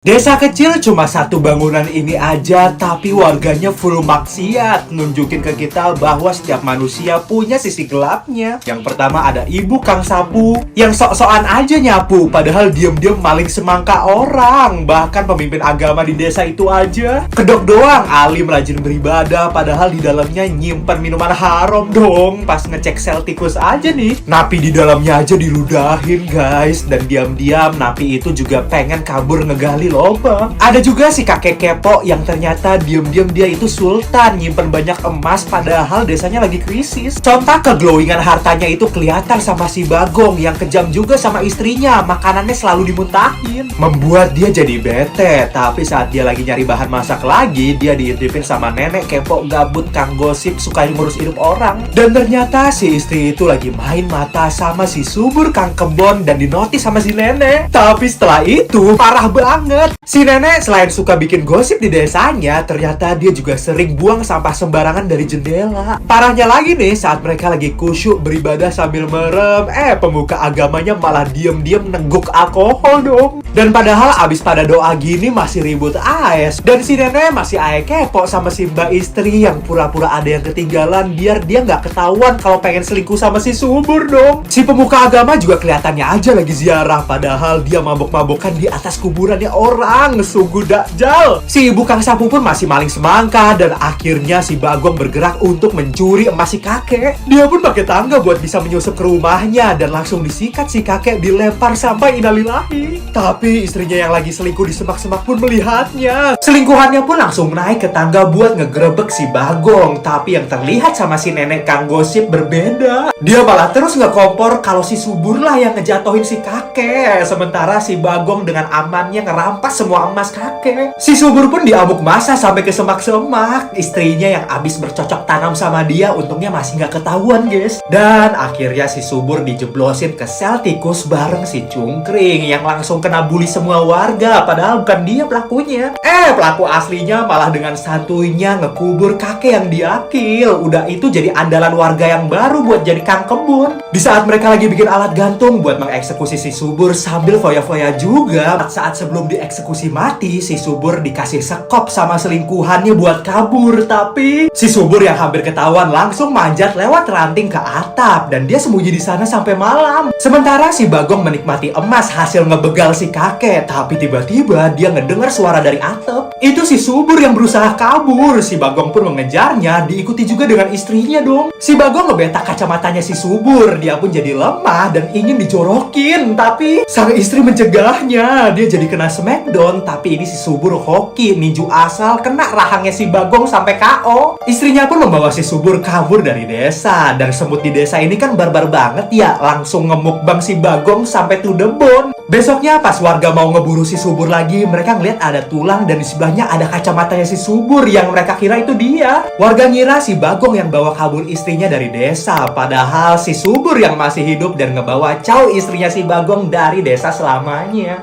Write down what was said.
Desa kecil cuma satu bangunan ini aja, tapi warganya full maksiat. Nunjukin ke kita bahwa setiap manusia punya sisi gelapnya. Yang pertama ada ibu Kang Sapu, yang sok-sokan aja nyapu, padahal diem-diem maling semangka orang. Bahkan pemimpin agama di desa itu aja kedok doang, alim rajin beribadah, padahal di dalamnya nyimpen minuman haram dong. Pas ngecek sel tikus aja nih, napi di dalamnya aja diludahin guys. Dan diam-diam napi itu juga pengen kabur ngegali lobang. Ada juga si kakek kepo yang ternyata diem-diem dia itu sultan, nyimpen banyak emas padahal desanya lagi krisis. Contoh keglowingan hartanya itu kelihatan sama si Bagong yang kejam juga sama istrinya, makanannya selalu dimuntahin. Membuat dia jadi bete, tapi saat dia lagi nyari bahan masak lagi, dia diintipin sama nenek kepo gabut Kang Gosip suka ngurus hidup orang. Dan ternyata si istri itu lagi main mata sama si subur Kang Kebon dan dinotis sama si nenek. Tapi setelah itu parah banget. Si nenek selain suka bikin gosip di desanya, ternyata dia juga sering buang sampah sembarangan dari jendela. Parahnya lagi nih, saat mereka lagi kusyuk beribadah sambil merem, pemuka agamanya malah diem-diem nengguk alkohol dong. Dan padahal abis pada doa gini masih ribut AS. Dan si nenek masih ae kepo sama si mbak istri yang pura-pura ada yang ketinggalan biar dia nggak ketahuan kalau pengen selingkuh sama si subur dong. Si pemuka agama juga kelihatannya aja lagi ziarah, padahal dia mabok-mabokan di atas kuburannya orang. Sungguh dakjal. Si ibu Kang Sapu pun masih maling semangka, dan akhirnya si Bagong bergerak untuk mencuri emas si kakek. Dia pun pakai tangga buat bisa menyusup ke rumahnya, dan langsung disikat si kakek, dilempar sampai innalillahi. Tapi istrinya yang lagi selingkuh di semak-semak pun melihatnya. Selingkuhannya pun langsung naik ke tangga buat ngegerebek si Bagong. Tapi yang terlihat sama si nenek Kang Gosip berbeda. Dia malah terus ngekompor kalau si subur lah yang ngejatohin si kakek. Sementara si Bagong dengan amannya ngerampas semua emas kakek. Si subur pun diamuk masa sampai ke semak-semak. Istrinya yang abis bercocok tanam sama dia untungnya masih nggak ketahuan guys. Dan akhirnya si subur dijeblosin ke sel tikus bareng si Cungkring yang langsung kena bully semua warga, padahal bukan dia pelakunya. Pelaku aslinya malah dengan santuinya ngekubur kakek yang diakil. Udah itu jadi andalan warga yang baru buat jadi Kang Kebun. Di saat mereka lagi bikin alat gantung buat mengeksekusi si subur sambil foya-foya juga, saat sebelum dieksekusi mati, si subur dikasih sekop sama selingkuhannya buat kabur. Tapi si subur yang hampir ketahuan langsung manjat lewat ranting ke atap, dan dia sembunyi di sana sampai malam. Sementara si Bagong menikmati emas hasil ngebegal si kakek, tapi tiba-tiba dia ngedengar suara dari atap. Itu si subur yang berusaha kabur. Si Bagong pun mengejarnya, diikuti juga dengan istrinya dong. Si Bagong ngebetak kacamatanya si subur, dia pun jadi lemah dan ingin dijorokin, tapi sang istri mencegahnya. Dia jadi kena smackdown, tapi ini si subur hoki ninju asal kena rahangnya si Bagong sampai KO. Istrinya pun membawa si subur kabur dari desa, dan semut di desa ini kan barbar banget ya, langsung ngemukbang si Bagong sampai to the bone. Besoknya pas warga mau ngeburu si subur lagi, mereka ngeliat ada tulang dan di sebelahnya ada kacamatanya si subur yang mereka kira itu dia. Warga ngira si Bagong yang bawa kabur istrinya dari desa, padahal si subur yang masih hidup dan ngebawa caw istrinya si Bagong dari desa selamanya.